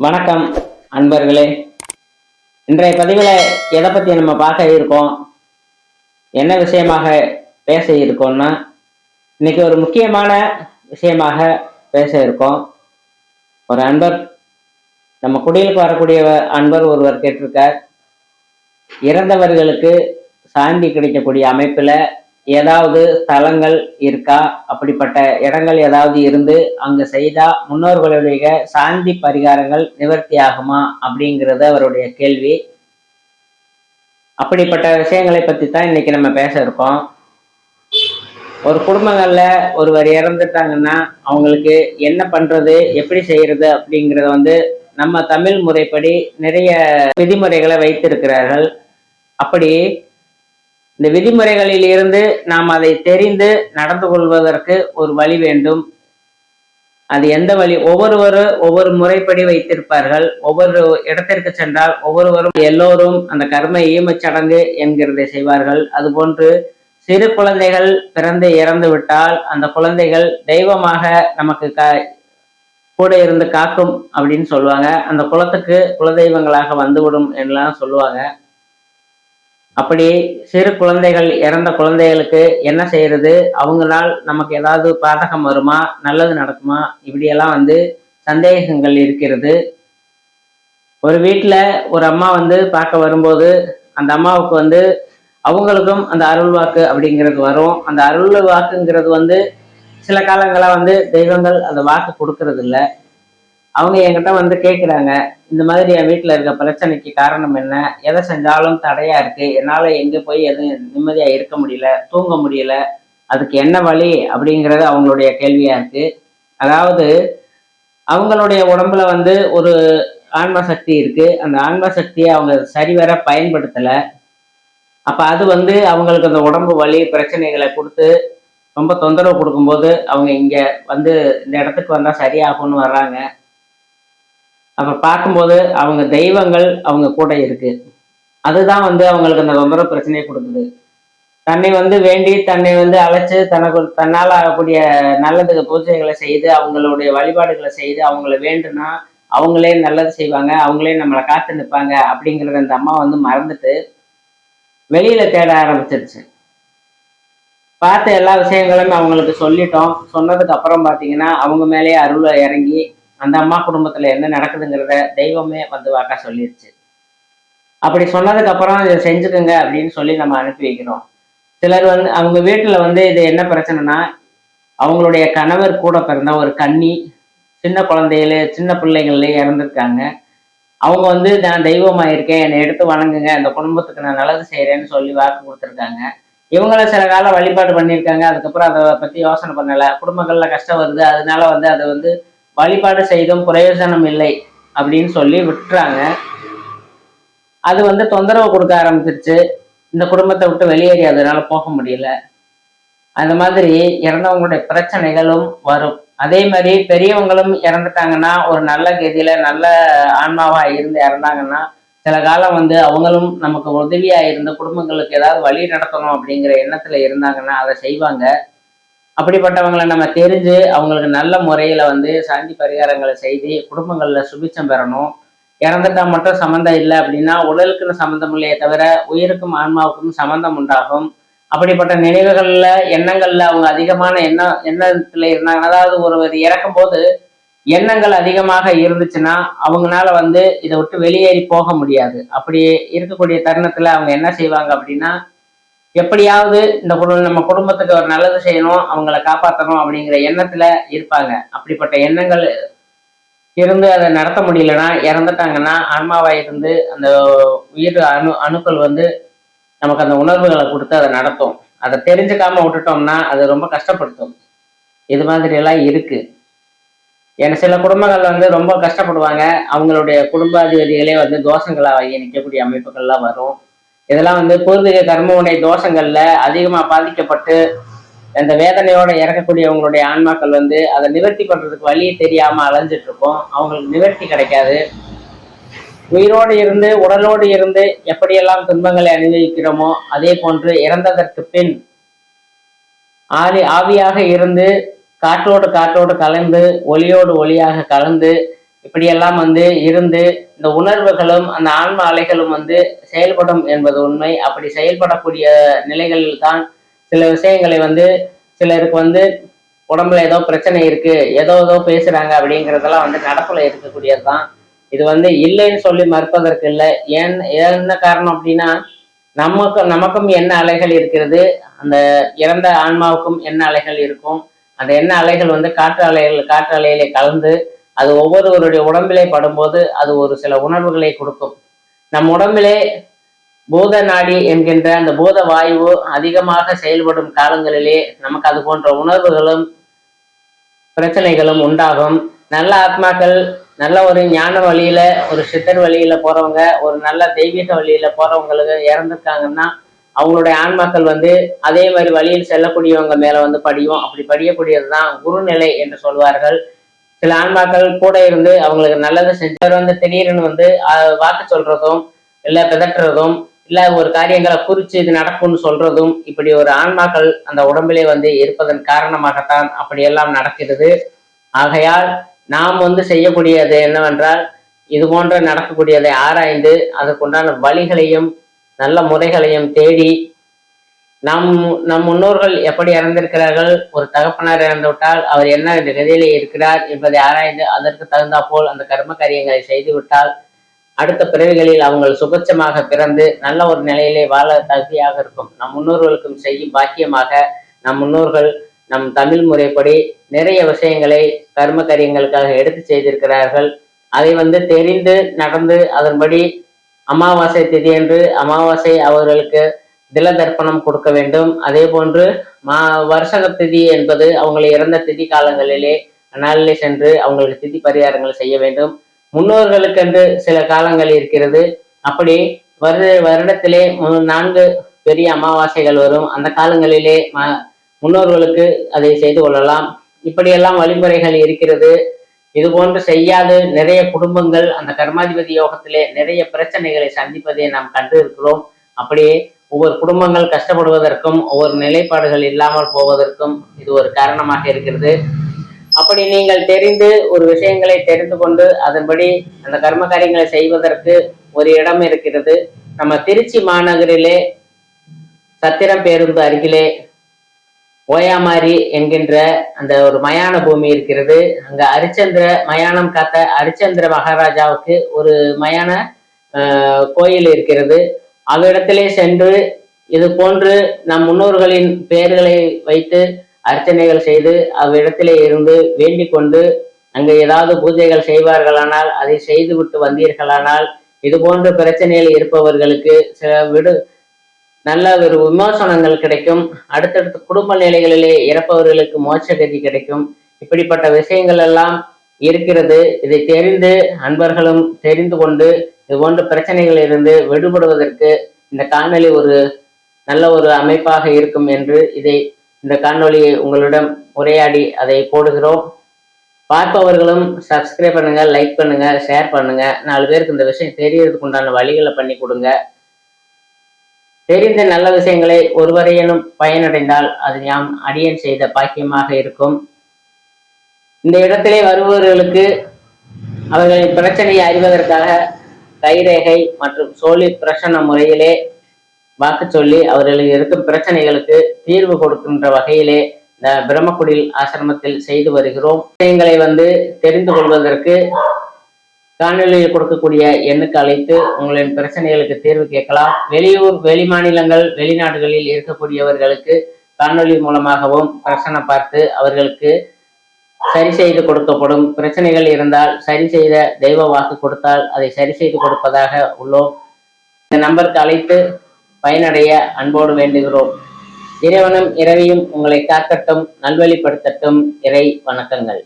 வணக்கம் அன்பர்களே. இன்றைய பதிவில் எதை பற்றி நம்ம பார்க்க இருக்கோம், என்ன விஷயமாக பேச இருக்கோம்னா, இன்னைக்கு ஒரு முக்கியமான விஷயமாக பேச இருக்கோம். ஒரு அன்பர், நம்ம குடிலுக்கு வரக்கூடிய அன்பர் ஒருவர் கேட்டிருக்கார், இறந்தவர்களுக்கு சாந்தி கிடைக்கக்கூடிய அமைப்பில் ஏதாவது ஸ்தலங்கள் இருக்கா, அப்படிப்பட்ட இடங்கள் ஏதாவது இருந்து அங்க செய்தா முன்னோர்களுடைய சாந்தி பரிகாரங்கள் நிவர்த்தி ஆகுமா அப்படிங்கிறது அவருடைய கேள்வி. அப்படிப்பட்ட விஷயங்களை பத்தி தான் இன்னைக்கு நம்ம பேச இருக்கோம். ஒரு குடும்பங்கள்ல ஒருவர் இறந்துட்டாங்கன்னா அவங்களுக்கு என்ன பண்றது, எப்படி செய்யறது அப்படிங்கறத நம்ம தமிழ் முறைப்படி நிறைய விதிமுறைகளை வைத்திருக்கிறார்கள். அப்படி இந்த விதிமுறைகளில் இருந்து நாம் அதை தெரிந்து நடந்து கொள்வதற்கு ஒரு வழி வேண்டும். அது எந்த வழி? ஒவ்வொருவரும் ஒவ்வொரு முறைப்படி வைத்திருப்பார்கள். ஒவ்வொரு இடத்திற்கு சென்றால் ஒவ்வொருவரும் எல்லோரும் அந்த கர்ம ஈமச்சடங்கு என்கிறதை செய்வார்கள். அதுபோன்று சிறு குழந்தைகள் பிறந்து இறந்து விட்டால் அந்த குழந்தைகள் தெய்வமாக நமக்கு கூட இருந்து காக்கும் அப்படின்னு சொல்லுவாங்க. அந்த குலத்துக்கு குலதெய்வங்களாக வந்துவிடும் என்றெல்லாம் சொல்லுவாங்க. அப்படி சிறு குழந்தைகள், இறந்த குழந்தைகளுக்கு என்ன செய்யறது, அவங்களால் நமக்கு ஏதாவது பாதகம் வருமா, நல்லது நடக்குமா, இப்படியெல்லாம் சந்தேகங்கள் இருக்கிறது. ஒரு வீட்டில் ஒரு அம்மா பார்க்க வரும்போது அந்த அம்மாவுக்கு அவங்களுக்கும் அந்த அருள் வாக்கு அப்படிங்கிறது வரும். அந்த அருள் வாக்குங்கிறது சில காலங்களாக தெய்வங்கள் அந்த வாக்கு கொடுக்கறது இல்லை. அவங்க என்கிட்ட கேட்குறாங்க, இந்த மாதிரி என் வீட்டில் இருக்க பிரச்சனைக்கு காரணம் என்ன, எதை செஞ்சாலும் தடையா இருக்கு, என்னால் எங்கே போய் எதுவும் நிம்மதியாக இருக்க முடியல, தூங்க முடியல, அதுக்கு என்ன வழி அப்படிங்கிறது அவங்களுடைய கேள்வியா இருக்கு. அதாவது அவங்களுடைய உடம்புல ஒரு ஆன்ம சக்தி இருக்கு. அந்த ஆன்ம சக்தியை அவங்க சரிவர பயன்படுத்தலை. அப்போ அது அவங்களுக்கு அந்த உடம்பு வலி பிரச்சனைகளை கொடுத்து ரொம்ப தொந்தரவு கொடுக்கும்போது அவங்க இங்கே இந்த இடத்துக்கு வந்தால் சரியாகும்னு வர்றாங்க. அப்ப பார்க்கும்போது அவங்க தெய்வங்கள் அவங்க கூட இருக்கு. அதுதான் அவங்களுக்கு அந்த தொந்தரவு பிரச்சனையை கொடுக்குது. தன்னை வேண்டி தன்னை அழைச்சு தனக்கு தன்னால் ஆகக்கூடிய நல்லதுக்கு பூஜைகளை செய்து அவங்களுடைய வழிபாடுகளை செய்து அவங்கள வேண்டுனா அவங்களே நல்லது செய்வாங்க, அவங்களே நம்மளை காத்து நிற்பாங்க அப்படிங்கிறத அந்த அம்மா மறந்துட்டு வெளியில தேட ஆரம்பிச்சிருச்சு. பார்த்த எல்லா விஷயங்களும் அவங்களுக்கு சொல்லிட்டோம். சொன்னதுக்கு அப்புறம் பார்த்தீங்கன்னா அவங்க மேலேயே அருளை இறங்கி அந்த அம்மா குடும்பத்துல என்ன நடக்குதுங்கிறத தெய்வமே வாக்கா சொல்லிருச்சு. அப்படி சொன்னதுக்கு அப்புறம் இதை செஞ்சுக்குங்க அப்படின்னு சொல்லி நம்ம அனுப்பி வைக்கிறோம். சிலர் அவங்க வீட்டுல இது என்ன பிரச்சனைனா, அவங்களுடைய கணவர் கூட பிறந்த ஒரு கன்னி சின்ன குழந்தைகளே சின்ன பிள்ளைங்களே இறந்துருக்காங்க. அவங்க நான் தெய்வமா இருக்கேன், என்னை எடுத்து வணங்குங்க, இந்த குடும்பத்துக்கு நான் நல்லது செய்யறேன்னு சொல்லி வாக்கு கொடுத்துருக்காங்க. இவங்கள சில காலம் வழிபாடு பண்ணியிருக்காங்க. அதுக்கப்புறம் அதை பத்தி யோசனை பண்ணல. குடும்பங்கள்ல கஷ்டம் வருது, அதனால அதை வழிபாடு செய்தும் பிரயோஜனம் இல்லை அப்படின்னு சொல்லி விட்டுறாங்க. அது தொந்தரவு கொடுக்க ஆரம்பிச்சிருச்சு. இந்த குடும்பத்தை விட்டு வெளியேறி அதனால போக முடியல. அந்த மாதிரி இறந்தவங்களுடைய பிரச்சனைகளும் வரும். அதே மாதிரி பெரியவங்களும் இறந்துட்டாங்கன்னா, ஒரு நல்ல கதியில நல்ல ஆன்மாவா இருந்து இறந்தாங்கன்னா சில காலம் அவங்களும் நமக்கு உதவியா இருந்து குடும்பங்களுக்கு ஏதாவது வழி நடத்தணும் அப்படிங்கிற எண்ணத்துல இருந்தாங்கன்னா அதை செய்வாங்க. அப்படிப்பட்டவங்களை நம்ம தெரிஞ்சு அவங்களுக்கு நல்ல முறையில சாந்தி பரிகாரங்களை செய்து குடும்பங்கள்ல சுபிச்சம் பெறணும். இறந்துட்டா மட்டும் சம்மந்தம் இல்லை அப்படின்னா உடலுக்குன்னு சம்மந்தம் இல்லையே தவிர உயிருக்கும் ஆன்மாவுக்கும் சம்மந்தம் உண்டாகும். அப்படிப்பட்ட நினைவுகள்ல எண்ணங்கள்ல அவங்க அதிகமான எண்ணத்துல இருந்தாங்க. அதாவது ஒருவர் இறக்கும் போது எண்ணங்கள் அதிகமாக இருந்துச்சுன்னா அவங்களால இதை விட்டு வெளியேறி போக முடியாது. அப்படி இருக்கக்கூடிய தருணத்துல அவங்க என்ன செய்வாங்க அப்படின்னா, எப்படியாவது இந்த நம்ம குடும்பத்துக்கு ஒரு நல்லது செய்யணும், அவங்கள காப்பாற்றணும் அப்படிங்கிற எண்ணத்துல இருப்பாங்க. அப்படிப்பட்ட எண்ணங்கள் இருந்து அதை நடத்த முடியலன்னா, இறந்துட்டாங்கன்னா ஆன்மாவா இருந்து அந்த உயிர் அணுக்கள் நமக்கு அந்த உணர்வுகளை கொடுத்து அதை நடத்தும். அதை தெரிஞ்சுக்காம விட்டுட்டோம்னா அது ரொம்ப கஷ்டப்படுத்தும். இது மாதிரி எல்லாம் இருக்கு. ஏன்னா சில குடும்பங்கள் ரொம்ப கஷ்டப்படுவாங்க. அவங்களுடைய குடும்பாதிபதிகளே தோஷங்களாகி நிற்கக்கூடிய அமைப்புகள்லாம் வரும். இதெல்லாம் பூர்வீக கர்மவினை தோஷங்கள்ல அதிகமா பாதிக்கப்பட்டு அந்த வேதனையோட இறக்கக்கூடியவங்களுடைய ஆன்மாக்கள் அதை நிவர்த்தி பண்றதுக்கு வழி தெரியாம அலைஞ்சிட்டு இருக்கும். அவங்களுக்கு நிவர்த்தி கிடைக்காது. உயிரோடு இருந்து உடலோடு இருந்து எப்படியெல்லாம் துன்பங்களை அனுபவிக்கிறோமோ அதே போன்று இறந்ததற்கு பின் ஆவியாக இருந்து காற்றோடு காற்றோடு கலந்து ஒளியோடு ஒளியாக கலந்து இப்படியெல்லாம் வந்து இருந்து இந்த உணர்வுகளும் அந்த ஆன்ம அலைகளும் வந்து செயல்படும் என்பது உண்மை. அப்படி செயல்படக்கூடிய நிலைகளில் தான் சில விஷயங்களை வந்து சிலருக்கு வந்து உடம்புல ஏதோ பிரச்சனை இருக்கு, ஏதோ ஏதோ பேசுறாங்க அப்படிங்கிறதெல்லாம் வந்து நடப்புல இருக்கக்கூடியது தான். இது வந்து இல்லைன்னு சொல்லி மறுப்பதற்கு இல்லை. என்ன காரணம் அப்படின்னா, நமக்கும் என்ன அலைகள் இருக்கிறது, அந்த இறந்த ஆன்மாவுக்கும் என்ன அலைகள் இருக்கும். அந்த என்ன அலைகள் வந்து காற்று அலையிலே கலந்து அது ஒவ்வொருவருடைய உடம்பிலே படும்போது அது ஒரு சில உணர்வுகளை கொடுக்கும். நம் உடம்பிலே பூத நாடி என்கின்ற அந்த பூத வாயு அதிகமாக செயல்படும் காலங்களிலே நமக்கு அது போன்ற உணர்வுகளும் பிரச்சனைகளும் உண்டாகும். நல்ல ஆத்மாக்கள் நல்ல ஒரு ஞான வழியில, ஒரு சித்தர் வழியில போறவங்க, ஒரு நல்ல தெய்வீக வழியில போறவங்களுக்கு இறந்துருக்காங்கன்னா அவங்களுடைய ஆன்மாக்கள் வந்து அதே மாதிரி வழியில் செல்லக்கூடியவங்க மேல வந்து படியும். அப்படி படியக்கூடியதுதான் குருநிலை என்று சொல்வார்கள். சில ஆன்மாக்கள் கூட இருந்து அவங்களுக்கு நல்லது செஞ்சவர் வந்து திடீர்னு வந்து வாக்கு சொல்றதும், இல்ல பிதற்றுறதும், இல்ல ஒரு காரியங்களை குறிச்சு இது நடக்கும்னு சொல்றதும், இப்படி ஒரு ஆன்மாக்கள் அந்த உடம்பிலே வந்து இருப்பதன் காரணமாகத்தான் அப்படியெல்லாம் நடக்கிறது. ஆகையால் நாம் வந்து செய்யக்கூடியது என்னவென்றால், இது போன்ற நடக்கக்கூடியதை ஆராய்ந்து அதற்குண்டான வழிகளையும் நல்ல முறைகளையும் தேடி, நம் முன்னோர்கள் எப்படி இறந்திருக்கிறார்கள், ஒரு தகப்பனார் இறந்து விட்டால் அவர் என்ன இந்த கதியிலே இருக்கிறார் என்பதை ஆராய்ந்து அதற்கு தகுந்தா போல் அந்த கர்ம காரியங்களை செய்து விட்டால் அடுத்த பிறவிகளில் அவங்கள் சுபட்சமாக பிறந்து நல்ல ஒரு நிலையிலே வாழ தகுதியாக இருக்கும். நம் முன்னோர்களுக்கும் செய்யும் பாக்கியமாக நம் முன்னோர்கள் நம் தமிழ் முறைப்படி நிறைய விஷயங்களை கர்ம காரியங்களுக்காக எடுத்து செய்திருக்கிறார்கள். அதை வந்து தெரிந்து நடந்து அதன்படி அமாவாசை திதி என்று அமாவாசை அவர்களுக்கு தில தர்ப்பணம் கொடுக்க வேண்டும். அதே போன்று வருஷக திதி என்பது அவங்களை இறந்த திதி காலங்களிலே நாளிலே சென்று அவங்களுக்கு திதி பரிகாரங்கள் செய்ய வேண்டும். முன்னோர்களுக்கென்று சில காலங்கள் இருக்கிறது. அப்படி வருடத்திலே 4 பெரிய அமாவாசைகள் வரும். அந்த காலங்களிலே முன்னோர்களுக்கு அதை செய்து கொள்ளலாம். இப்படியெல்லாம் வழிமுறைகள் இருக்கிறது. இது போன்று செய்யாது நிறைய குடும்பங்கள் அந்த கர்மாதிபதி யோகத்திலே நிறைய பிரச்சனைகளை சந்திப்பதை நாம் கண்டு இருக்கிறோம். அப்படியே ஒவ்வொரு குடும்பங்கள் கஷ்டப்படுவதற்கும் ஒவ்வொரு நிலைப்பாடுகள் இல்லாமல் போவதற்கும் இது ஒரு காரணமாக இருக்கிறது. அப்படி நீங்கள் தெரிந்து ஒரு விஷயங்களை தெரிந்து கொண்டு அதன்படி அந்த கர்ம காரியங்களை செய்வதற்கு ஒரு இடம் இருக்கிறது. நம்ம திருச்சி மாநகரிலே சத்திரம் பேருந்து அருகிலே ஓயாமாரி என்கின்ற அந்த ஒரு மயான பூமி இருக்கிறது. அங்க அரிச்சந்திர மயானம் காத்த அரிச்சந்திர மகாராஜாவுக்கு ஒரு மயான கோயில் இருக்கிறது. அவ்விடத்திலே சென்று இது போன்று நம் முன்னோர்களின் பெயர்களை வைத்து அர்ச்சனைகள் செய்து அவ்விடத்திலே இருந்து வேண்டிக் கொண்டு அங்கு ஏதாவது பூஜைகள் செய்வார்களானால் அதை செய்து விட்டு வந்தீர்களானால் இது போன்ற பிரச்சனைகள் இருப்பவர்களுக்கு சில நல்ல ஒரு விமோசனங்கள் கிடைக்கும். அடுத்தடுத்த குடும்ப நிலைகளிலே இறப்பவர்களுக்கு மோட்சகதி கிடைக்கும். இப்படிப்பட்ட விஷயங்கள் எல்லாம் இருக்கிறது. இதை தெரிந்து அன்பர்களும் தெரிந்து கொண்டு இது போன்ற பிரச்சனைகள் இருந்து விடுபடுவதற்கு இந்த காணொளி ஒரு நல்ல ஒரு அமைப்பாக இருக்கும் என்று இந்த காணொளியை உங்களிடம் உரையாடி அதை போடுகிறோம். பார்ப்பவர்களும் சப்ஸ்கிரைப் பண்ணுங்க, லைக் பண்ணுங்க, ஷேர் பண்ணுங்க. 4 பேருக்கு இந்த விஷயம் தெரியறதுக்கு உண்டான வழிகளை பண்ணி கொடுங்க. தெரிந்த நல்ல விஷயங்களை ஒருவரையேனும் பயனடைந்தால் அது யாம் அடியேன் செய்த பாக்கியமாக இருக்கும். இந்த இடத்திலே வருபவர்களுக்கு அவர்களின் பிரச்சனையை அறிவதற்காக கைரேகை மற்றும் சோழி பிரசன்ன முறையிலே வாக்கு சொல்லி அவர்களுக்கு இருக்கும் பிரச்சனைகளுக்கு தீர்வு கொடுக்கின்ற வகையிலே இந்த பிரம்மக்குடில் ஆசிரமத்தில் செய்து வருகிறோம். விஷயங்களை வந்து தெரிந்து கொள்வதற்கு காணொலியில் கொடுக்கக்கூடிய எண்ணுக்கு அழைத்து உங்களின் பிரச்சனைகளுக்கு தீர்வு கேட்கலாம். வெளியூர், வெளி மாநிலங்கள், வெளிநாடுகளில் இருக்கக்கூடியவர்களுக்கு காணொலி மூலமாகவும் பிரச்சனை பார்த்து அவர்களுக்கு சரி செய்து கொடுக்கப்படும். பிரச்சனைகள் இருந்தால் சரி செய்த தெய்வ வாக்கு கொடுத்தால் அதை சரி செய்து கொடுப்பதாக உள்ளோம். இந்த நம்பருக்கு அழைத்து பயனடைய அன்போடு வேண்டுகிறோம். இறைவனும் இறைவியும் உங்களை காக்கட்டும், நல்வழிப்படுத்தட்டும். இறை வணக்கங்கள்.